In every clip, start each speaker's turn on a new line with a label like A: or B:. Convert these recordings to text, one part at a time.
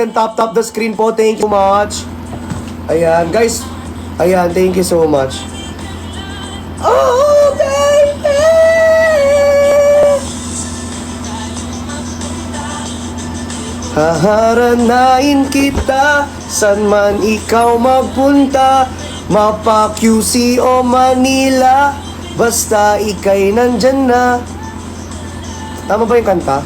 A: and tap the screen po. Thank you much. Ayan, guys. Ayan, thank you so much. Oh, baby! Haharanain kita, san man ikaw magpunta, mapa QC o Manila, basta ikay nandyan na. Tama ba yung kanta?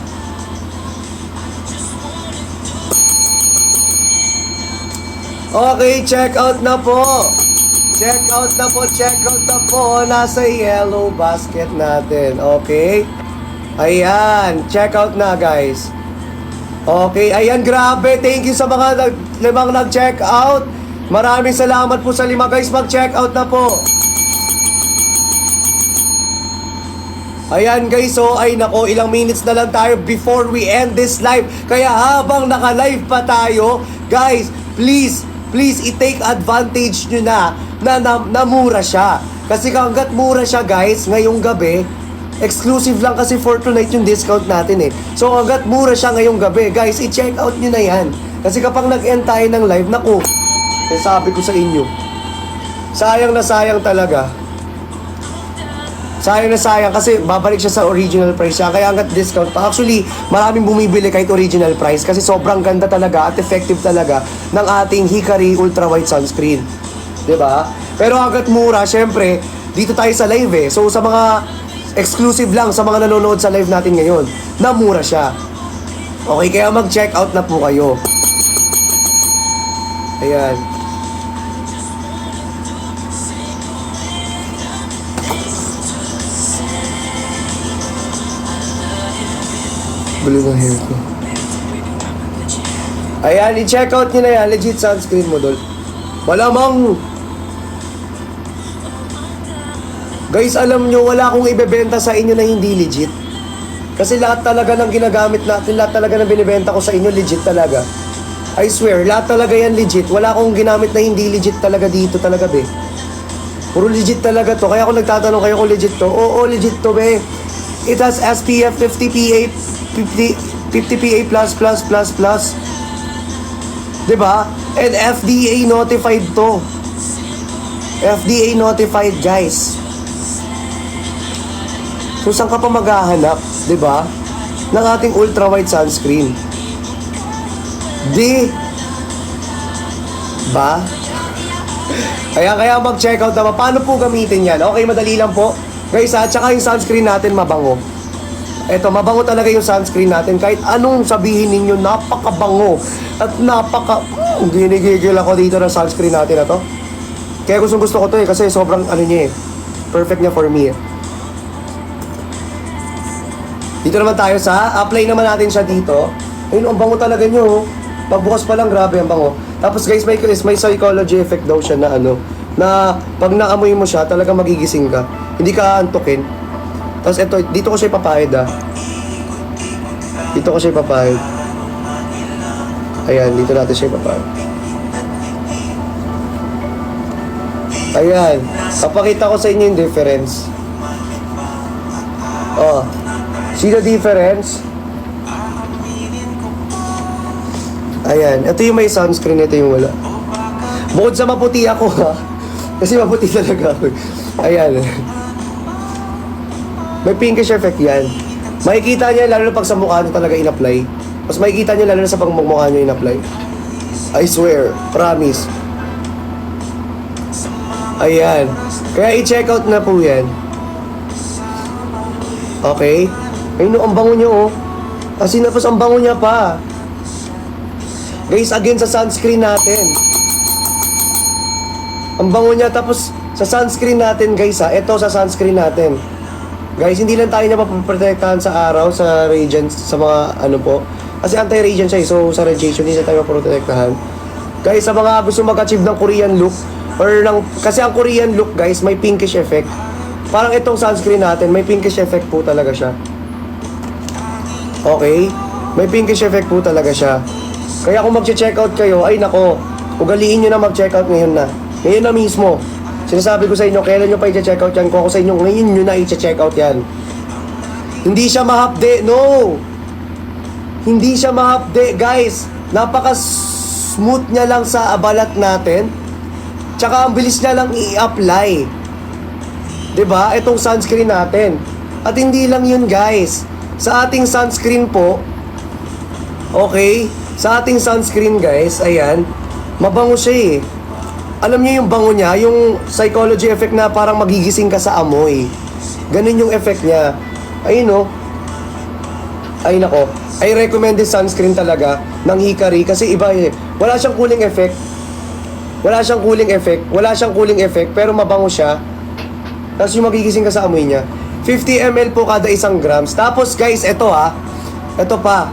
A: Okay, check out na po. Check out na po, check out na po. Nasa yellow basket natin, okay? Ayan, check out na guys. Okay, ayan, grabe. Thank you sa mga limang nag-check out. Maraming salamat po sa 5 guys. Mag-check out na po. Ayan guys, so ay nako, ilang minutes na lang tayo before we end this live. Kaya habang naka-live pa tayo, guys, please i-take advantage nyo na mura siya. Kasi hanggat mura siya guys, ngayong gabi, exclusive lang kasi for tonight yung discount natin eh. So hanggat mura siya ngayong gabi, guys, i-check out nyo na yan. Kasi kapag nag-end tayo ng live, naku, sabi ko sa inyo, sayang na sayang talaga. Sayang na sayang kasi babalik siya sa original price siya. Kaya hanggat discount pa. Actually, maraming bumibili kahit original price kasi sobrang ganda talaga at effective talaga ng ating Hikari Ultra White Sunscreen. 'Di ba? Pero hanggat mura, syempre, dito tayo sa live eh. So sa mga exclusive lang sa mga nanonood sa live natin ngayon, na mura siya. Okay, kaya mag-check out na po kayo. Ayan. Blue ng hair ko. Ayan, i-check out nyo na yan. Legit sunscreen mo, dol. Malamang. Guys, alam nyo, wala akong ibebenta sa inyo na hindi legit. Kasi lahat talaga ng ginagamit natin, lahat talaga ng binibenta ko sa inyo, legit talaga. I swear, lahat talaga yan legit. Wala akong ginamit na hindi legit talaga dito talaga, be. Puro legit talaga to. Kaya ako nagtatanong kayo kung legit to. Oo, legit to, be. It has SPF 50 PA 50 PA++++. Diba? And FDA notified to. FDA notified, guys. So, saan ka pa maghahanap? Diba? Ng ating ultra white sunscreen. Ba? Kaya mag-check out naman. Paano po gamitin yan? Okay, madali lang po. Guys, at saka yung sunscreen natin mabango. Eto, mabango talaga yung sunscreen natin. Kahit anong sabihin ninyo, napakabango. At ginigigil ako dito ng sunscreen natin na to. Kaya gusto ko to eh. Kasi sobrang niya eh. Perfect niya for me eh. Dito naman tayo sa, apply naman natin siya dito. Ayun, ang bango talaga nyo. Pagbukas pa lang, grabe ang bango. Tapos guys, may psychology effect daw siya na na pag naamoy mo siya, talaga magigising ka. Hindi ka antukin. Tapos ito, dito ko siya ipapahid Dito ko siya ipapahid. Ayan, dito natin siya ipapahid. Ayan, papakita ko sa inyo yung difference. Oh, see the difference? Ayan, ito yung may sunscreen, ito yung wala. Bukod sa maputi ako kasi maputi talaga ako. Ayan. May pinkish effect yan. Makikita niya lalo na pag sa mukha nyo talaga in-apply. Mas makikita niya lalo na sa pagmumukha nyo in-apply. I swear, promise. Ayan. Kaya i-check out na po yan. Okay? Ayun, ang bango nyo oh. Kasi napos ang bango niya pa. Guys, again sa sunscreen natin. Ang bango niya, tapos sa sunscreen natin guys ha. Ito sa sunscreen natin. Guys, hindi lang tayo niya mapoprotektahan sa araw, sa radiance, sa mga po. Kasi anti-radiant siya eh. So sa radiation, hindi na tayo mapoprotektahan. Guys, sa mga gusto mag-achieve ng Korean look, kasi ang Korean look guys, may pinkish effect. Parang itong sunscreen natin, may pinkish effect po talaga siya. Okay? May pinkish effect po talaga siya. Kaya kung mag-check out kayo, ay nako, ugaliin nyo na mag-check out ngayon na. Ngayon na mismo. Sinasabi ko sa inyo, kailan nyo pa i-check out yan? Kung ako sa inyo, ngayon nyo na i-check out yan. Hindi siya mahapde, no! Hindi siya mahapde, guys. Napaka-smooth niya lang sa balat natin. Tsaka ang bilis niya lang i-apply. 'Di ba? Itong sunscreen natin. At hindi lang yun, guys. Sa ating sunscreen po, okay? Sa ating sunscreen, guys, ayan, mabango siya eh. Alam niyo yung bango niya, yung psychology effect na parang magigising ka sa amoy. Ganun yung effect niya. Ayun no. Ay nako. I recommend this sunscreen talaga ng Hikari kasi iba eh. Wala siyang cooling effect. Wala siyang cooling effect. Wala siyang cooling effect pero mabango siya. Tapos yung magigising ka sa amoy niya. 50 ml po kada 1 grams. Tapos guys, ito ha. Ito pa.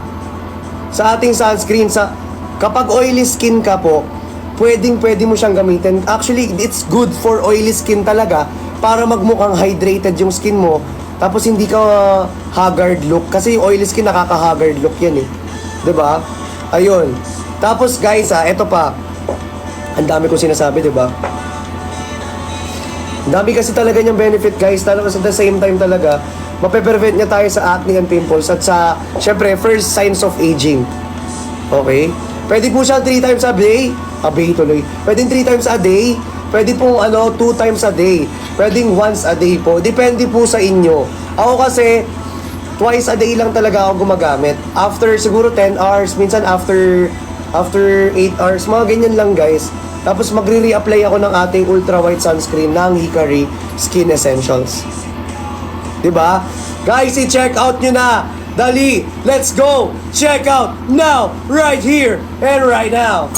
A: Sa ating sunscreen, kapag oily skin ka po, pwede mo siyang gamitin. Actually, it's good for oily skin talaga para magmukhang hydrated yung skin mo. Tapos hindi ka haggard look. Kasi yung oily skin nakaka-haggard look yan eh. 'Di ba? Ayun. Tapos guys ito pa. Ang dami kong sinasabi, 'di ba? Ang dami kasi talaga niyang benefit, guys. Talaga at the same time talaga, mape-prevent niya tayo sa acne and pimples at sa, syempre, first signs of aging. Okay? Pwede po siya 3 times a day. Tuloy. Pwede 3 times a day. Pwede po 2 times a day. Pwede once a day po. Depende po sa inyo. Ako kasi, twice a day lang talaga ako gumagamit. After siguro 10 hours, minsan after 8 hours, mga ganyan lang, guys. Tapos magre-reapply ako ng ating ultra white sunscreen ng Hikari Skin Essentials. 'Di ba? Guys, i-check out nyo na. Dali, let's go. Check out now, right here and right now.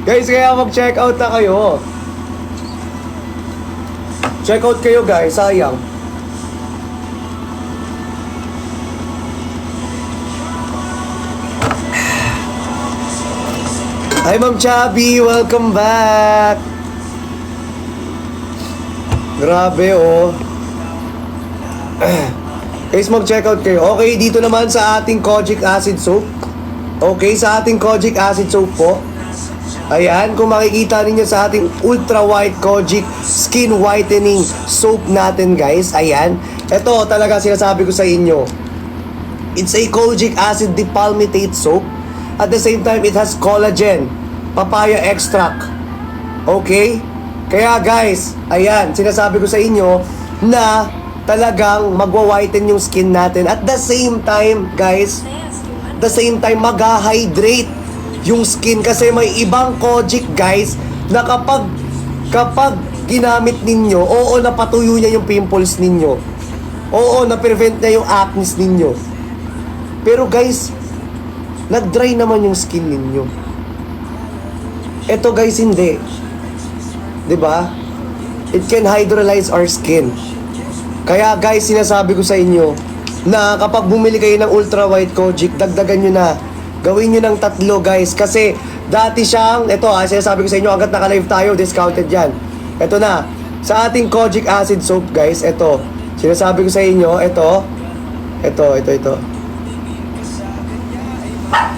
A: Guys, kaya mag-check out na kayo. Check out kayo, guys. Sayang. Hi, Ma'am Chubby. Welcome back. Grabe, oh. Guys, mag-check out kayo. Okay, dito naman sa ating kojic acid soap. Okay, sa ating kojic acid soap po. Ayan, kung makikita ninyo sa ating ultra white kojic skin whitening soap natin, guys. Ayan. Ito talaga sinasabi ko sa inyo. It's a kojic acid depalmitate soap. At the same time, it has collagen, papaya extract. Okay? Kaya guys, ayan, sinasabi ko sa inyo na talagang magwa-whiten yung skin natin. At the same time, guys, mag-hydrate yung skin. Kasi may ibang kojic, guys, na kapag ginamit ninyo, oo, napatuyo niya yung pimples ninyo. Oo, na-prevent niya yung acne ninyo. Pero guys, nag-dry naman yung skin ninyo. Ito guys, hindi. 'Di ba? It can hydrolyze our skin. Kaya guys, sinasabi ko sa inyo na kapag bumili kayo ng ultra white kojic, dagdagan nyo na. Gawin nyo ng 3 guys. Kasi dati siyang, ito sinasabi ko sa inyo, agad naka-live tayo, discounted yan. Ito na. Sa ating kojic acid soap guys, ito. Sinasabi ko sa inyo, ito.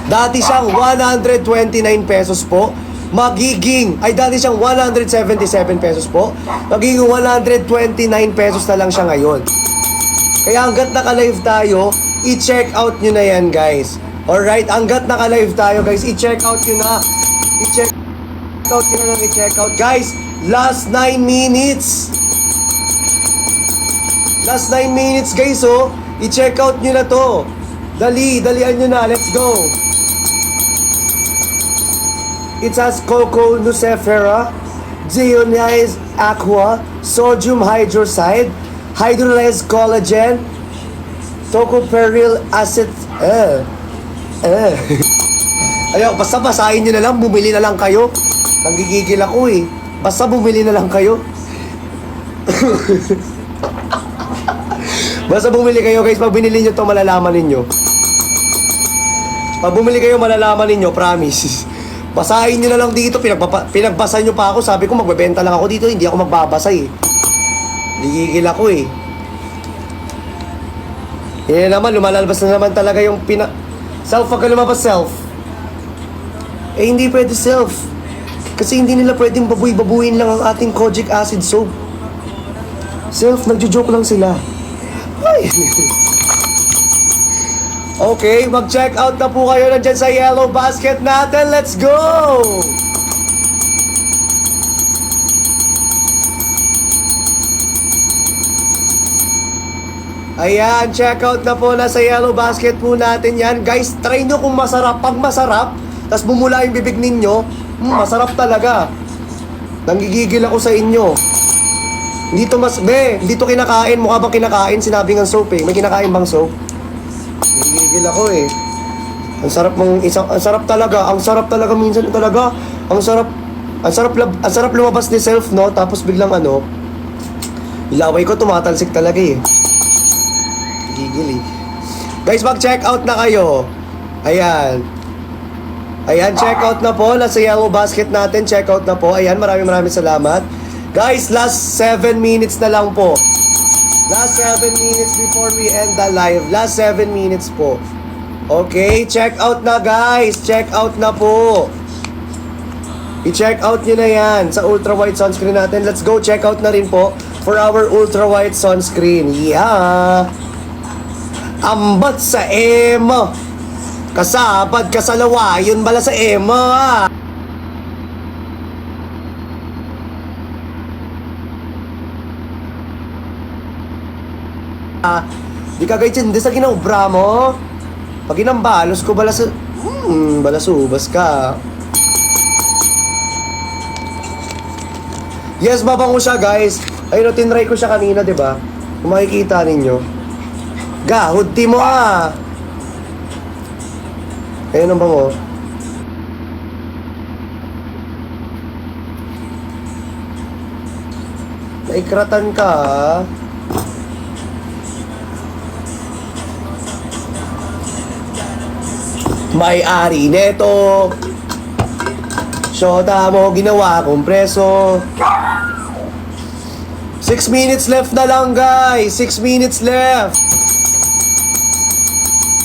A: Dati siyang 129 pesos po. Dati siyang 177 pesos po. Magiging 129 pesos na lang siya ngayon. Kaya hanggat naka-live tayo, i-check out nyo na yan, guys. Alright, hanggat naka-live tayo, guys, i-check out nyo na. I-check out nyo na lang, i-check out. Guys, last 9 minutes. Last 9 minutes, guys, oh. I-check out nyo na to. Dalian nyo na. Let's go. It has cocoa nucifera, deionized aqua, sodium hydroxide, hydrolyzed collagen, tocopherol acid. Ayaw, basta basahin nyo na lang, bumili na lang kayo. Nanggigigil ako eh. Basta bumili na lang kayo. Basta bumili kayo guys, pag binili nyo ito, malalaman ninyo. Pag bumili kayo, malalaman ninyo, promise. Basahin nyo na lang dito, pinagbasa nyo pa ako, sabi ko magbebenta lang ako dito, hindi ako magbabasa eh. Ligigil ako eh. Yan naman, lumalabas na naman talaga yung self, pag lumabas self. Eh hindi pwede self. Kasi hindi nila pwedeng babuin lang ang ating kojic acid soap. Self, nagjo-joke lang sila. Ay! Okay, mag-check out na po kayo nandyan sa yellow basket natin. Let's go! Ayan, check out na po na sa yellow basket po natin yan. Guys, try nyo kung masarap. Pag masarap, tas bumula yung bibig ninyo, masarap talaga. Nanggigigil ako sa inyo. Hindi to kinakain. Mukha bang kinakain? Sinabi ng soap eh. May kinakain bang soap? Nanggigigil ako eh. Ang sarap talaga. Ang sarap talaga minsan talaga. Ang sarap lumabas ni self, no? Tapos biglang ilaway ko tumatalsik talaga eh. Gigil eh. Guys, mag-check out na kayo. Ayan. Ayan, check out na po. Nasa yellow basket natin. Check out na po. Ayan, maraming salamat. Guys, last 7 minutes na lang po. Last 7 minutes before we end the live. Last 7 minutes po. Okay, check out na guys. Check out na po. I-check out nyo na yan sa ultra white sunscreen natin. Let's go, check out na rin po for our ultra white sunscreen. Yeah. Ambat sa emo. Kasabad ka sa lawa. Yun bala sa emo Di ka guys, hindi sa ginaubra mo. Pag inambalos ko bala sa... balasubas ka. Yes, mabango siya guys. Ayun, tinry ko siya kanina, diba? Kung makikita ninyo. Hudti mo Ayun ang bango. Naikratan ka May-ari neto. Shota mo ginawa kong preso. 6 minutes left na lang guys. 6 minutes left.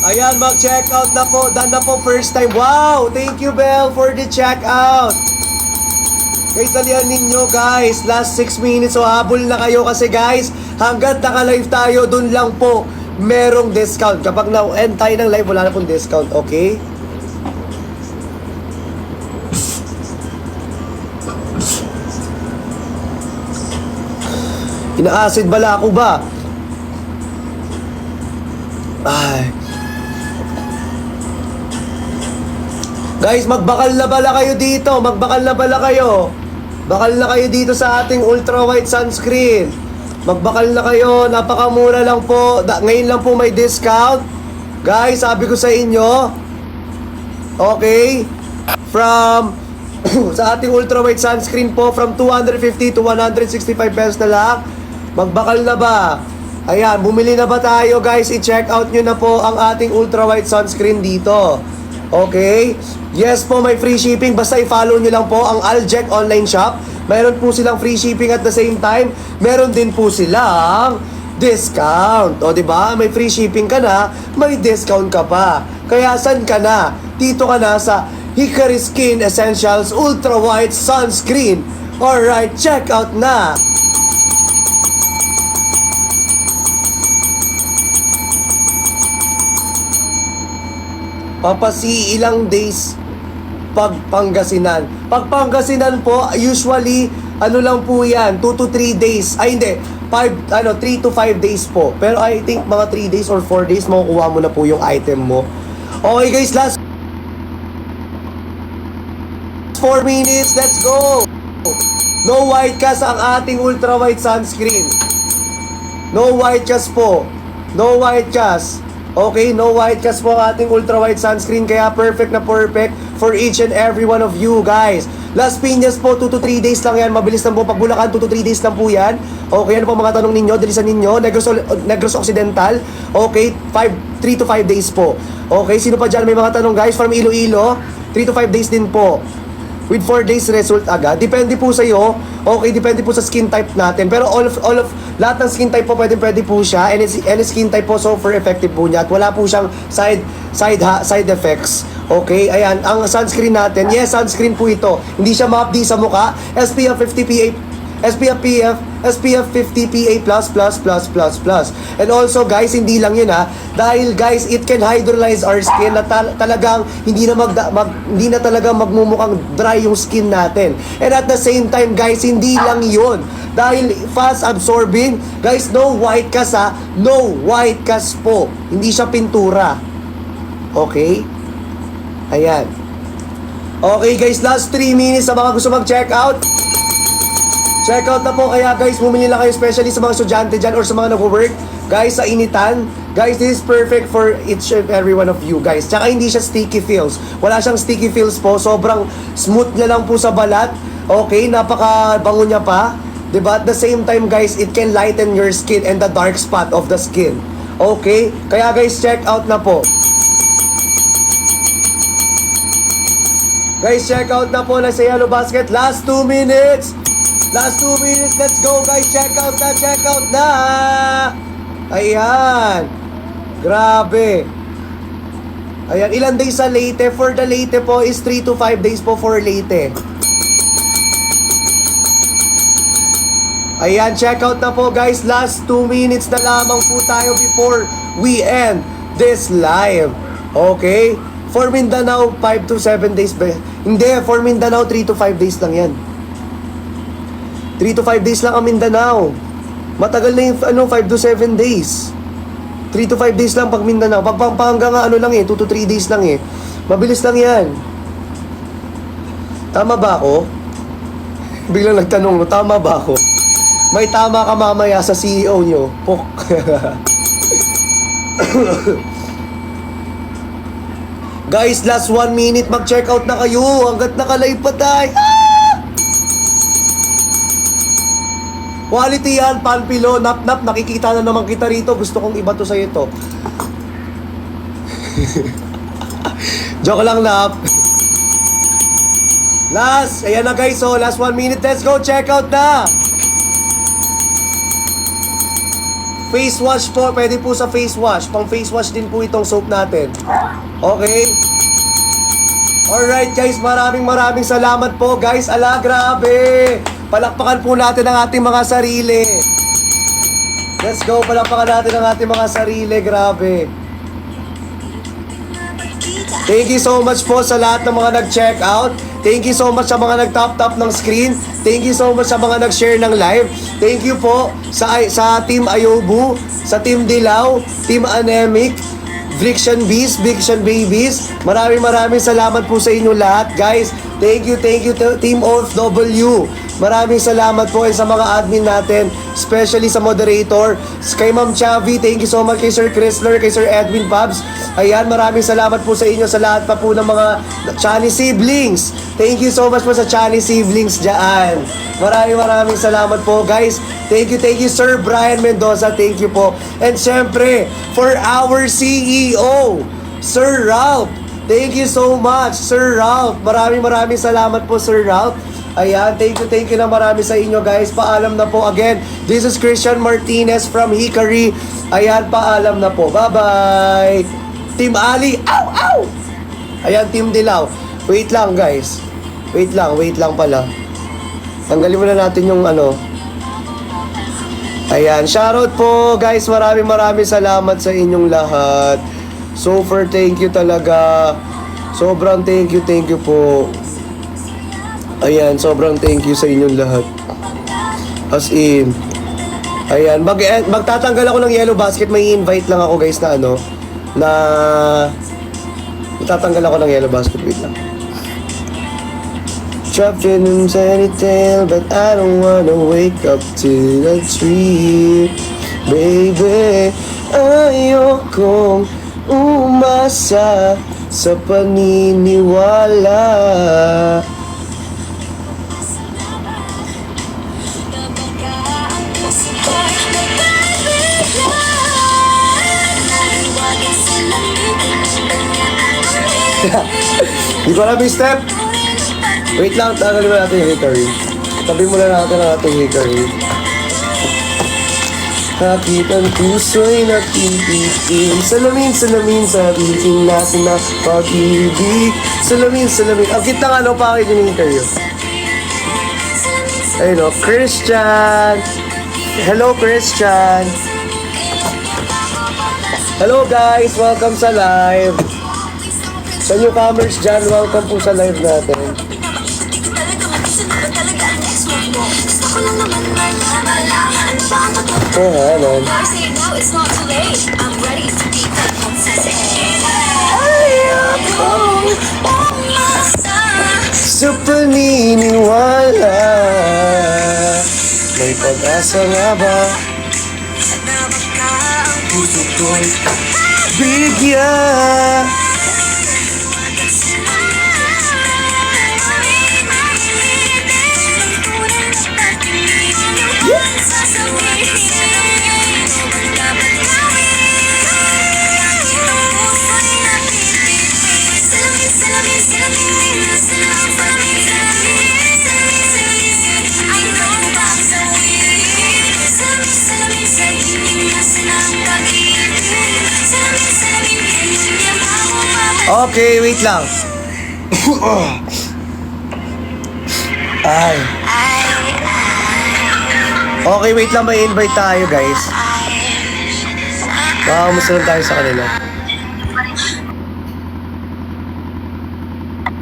A: Ayan, mag-check out na po. Done na po first time. Wow! Thank you, Belle, for the check out. Guys, talihan ninyo, guys. Last 6 minutes. So, habol na kayo kasi, guys, hanggat naka-live tayo, dun lang po merong discount. Kapag na-end tayo ng live, wala na pong discount. Okay? Ina-acid bala ako ba? Ay. Guys, magbakal na bala kayo dito. Magbakal na bala kayo. Bakal na kayo dito sa ating ultra white sunscreen. Magbakal na kayo. Napakamura lang po. Ngayon lang po may discount. Guys, sabi ko sa inyo. Okay. From sa ating ultra white sunscreen po, from 250 to 165 pesos na lang. Magbakal na ba? Ayan, bumili na ba tayo guys? I-check out nyo na po ang ating ultra white sunscreen dito. Okay? Yes po, may free shipping. Basta i-follow nyo lang po ang Aljek online shop. Mayroon po silang free shipping at the same time, meron din po silang discount. O diba? May free shipping ka na, may discount ka pa. Kaya saan ka na? Dito ka na sa Hickory Skin Essentials Ultra White Sunscreen. Alright, check out na! Papasi ilang days Pagpangasinan. Pagpangasinan po, usually, lang po yan, 2 to 3 days. Ay, hindi. 3 to 5 days po. Pero I think mga 3 days or 4 days, makukuha mo na po yung item mo. Okay guys, last 4 minutes, let's go! No white cast ang ating ultra white sunscreen. No white cast po. No white cast. Okay, no white cast po ang ating ultra white sunscreen. Kaya perfect na perfect for each and every one of you guys. Las Piñas po, 2 to 3 days lang yan. Mabilis lang po. Pag Bulacan, 2 to 3 days lang po yan. Okay, ano po mga tanong ninyo? Dilisan ninyo. Negros Occidental. Okay, 3 to 5 days po. Okay, sino pa dyan? May mga tanong guys from Iloilo. 3 to 5 days din po. With 4 days result agad. Depende po sa iyo. Okay, depende po sa skin type natin. Pero all of lahat ng skin type po pwede po siya. Any skin type po super effective po niya. At wala po siyang side effects. Okay, ayan, ang sunscreen natin. Yes, sunscreen po ito. Hindi siya ma-update sa mukha. SPF 50 PA SPF 50 PA++++++. And also guys, hindi lang yun ha, dahil guys, it can hydrolyze our skin na talagang hindi na talaga magmumukhang dry yung skin natin. And at the same time guys, hindi lang yun, dahil fast absorbing, guys, no white cast ha, no white cast po, hindi siya pintura. Okay? Ayan. Okay guys, last 3 minutes sa mga gusto mag-check out. Check out na po, kaya guys, bumili lang kayo, especially sa mga estudyante dyan or sa mga nag-work. Guys, sa initan, guys, this is perfect for each and every one of you guys. Tsaka hindi siya sticky feels. Wala siyang sticky feels po, sobrang smooth niya lang po sa balat. Okay, napaka-bango niya pa. Diba? At the same time guys, it can lighten your skin and the dark spot of the skin. Okay? Kaya guys, check out na po. Guys, check out na po na sa Yellow Basket. Last 2 minutes. Last 2 minutes. Let's go guys. Check out na. Check out na. Ayan. Grabe. Ayan. Ilan days sa Leyte? For the Leyte po is 3 to 5 days po for Leyte. Ayan. Check out na po guys. Last 2 minutes na lamang po tayo before we end this live. Okay? For Mindanao, 5 to 7 days ba? Hindi, for Mindanao, 3 to 5 days lang yan. 3 to 5 days lang ang Mindanao. Matagal na yung 5 to 7 days. 3 to 5 days lang pag Mindanao. Pag Pampanga nga ano lang 2 to 3 days lang Mabilis lang yan. Tama ba ako? Biglang nagtanong, tama ba ako? May tama ka mamaya sa CEO nyo. Pok. Guys, last 1 minute, mag-check out na kayo hanggat nakalive pa tayo. Quality yan, Panpilo, nap, nakikita na naman kita rito. Gusto kong iba to sa'yo to. Joke lang, nap. Last, ayan na guys, so last 1 minute, let's go, check out na. Face wash po, pwede po sa face wash. Pang face wash din po itong soap natin. Okay? Alright guys, maraming salamat po guys. Ala, grabe! Palakpakan po natin ang ating mga sarili. Let's go, palakpakan natin ang ating mga sarili. Grabe. Thank you so much po sa lahat ng mga nag-check out. Thank you so much sa mga nag-tap-tap ng screen. Thank you so much sa mga nag-share ng live. Thank you po sa Team Ayobu, sa Team Dilaw, Team Anemic, Friction Beast, Friction Babies. Maraming salamat po sa inyo lahat, guys. Thank you Team OFW. Maraming salamat po sa mga admin natin, especially sa moderator, kay Ma'am Chavi. Thank you so much kay Sir Chrysler, kay Sir Edwin Pabs. Ayan, maraming salamat po sa inyo sa lahat pa po ng mga Chani siblings. Thank you so much po sa Chani siblings dyan. Maraming salamat po guys. Thank you Sir Brian Mendoza. Thank you po. And syempre, for our CEO, Sir Ralph. Thank you so much, Sir Ralph. Maraming salamat po, Sir Ralph. Ayan, thank you na marami sa inyo guys. Paalam na po again. This is Christian Martinez from Hickory. Ayan, paalam na po. Bye-bye. Team Ali. Ow! Ayan, Team Dilaw. Wait lang guys. Wait lang pala. Tanggalin muna natin yung Ayan, shoutout po guys. Maraming salamat sa inyong lahat. Super thank you talaga. Sobrang thank you po. Ayan, sobrang thank you sa inyong lahat. As in. Ayan, magtatanggal ako ng Yellow Basket. May invite lang ako guys na magtatanggal ako ng Yellow Basket. Wait lang. Trapped in fairy tale, but I don't wanna wake up to the tree. Baby, ayokong umasa sa paniniwala. Hindi ko alam yung step. Wait lang, tanggalin mo natin yung hickory. Tabi muna natin ang ating hickory. Hakit ang puso'y nakikitim. Salamin sa biting natin na pag-ibig. Salamin. Ang kitang pakit yung hickory. Ayun o, Christian. Hello, Christian. Hello guys, welcome sa live. Sa newcomers dyan, welcome po sa live natin. Ano? Super niniwala. May pag-asa nga ba? Puso ko'y bigyan. Okay, wait lang. Ay. Okay, wait lang. May invite tayo, guys. Makamusta tayo sa kanila.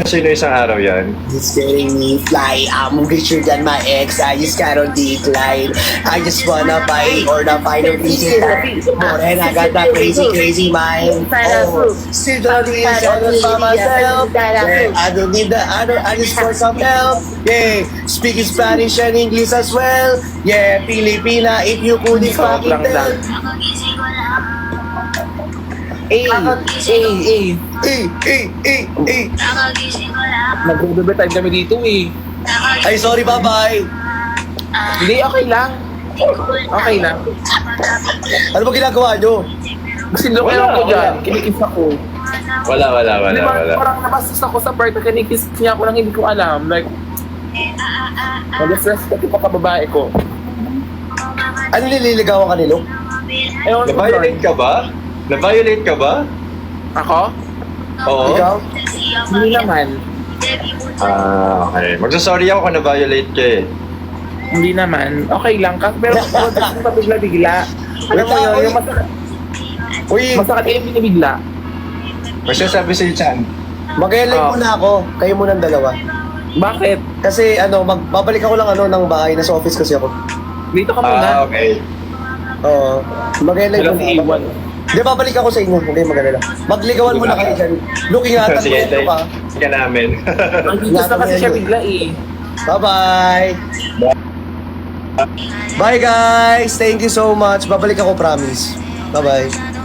B: Sino isang araw yan?
A: It's getting me fly. I'm richer than my ex. I just got on decline. I just wanna buy or the final pieces. More and I got that crazy mind. Oh, still don't need it by myself. Yeah, I don't need that. I just want some help. Yeah, speaking Spanish and English as well. Yeah, Filipina if you could fucking tell.
C: Nag-overtime kami dito eh.
A: Ay, sorry, bye-bye.
C: Hindi, okay lang. Okay lang.
A: Ano ba ginagawa nyo?
C: Sinloko lang ko dyan. Kinikis ako.
B: Wala.
C: Di ba, parang nabastos ako sa part na kinikis niya ako lang hindi ko alam. Like, nag-stress kasi pa kababae ko.
A: Ano nililigawan ka nilo?
C: Ewan ko,
B: Na-violate ka ba? Na-violate ka ba?
C: Ako?
B: Oo.
A: Ikaw?
C: Hindi naman.
B: Okay. Magsasorry ako kung na-violate ka eh.
C: Hindi naman. Okay lang. Pero kung pabigla-bigla. Alam mo yun, yung masakit.
A: Uy,
C: Masakit yung binibigla.
B: Magsasabi sa'yo, Chan.
A: mag-live
C: Oh.
A: muna ako. Kayo muna ang dalawa.
C: Bakit?
A: Kasi babalik ako lang ng bahay. Nasa office kasi ako.
C: Dito ka muna.
B: Okay.
A: Oo. Mag-live
C: Walang
A: muna.
C: iwan.
A: Hindi, babalik ako sa inyo. Hindi, mag-alala. Magligawan muna kayo dyan. Looking at
B: Sige,
A: mo ka.
B: ka namin.
C: Ang gigas na kasi siya bigla eh.
A: Bye-bye! Bye guys! Thank you so much. Babalik ako, promise. Bye-bye.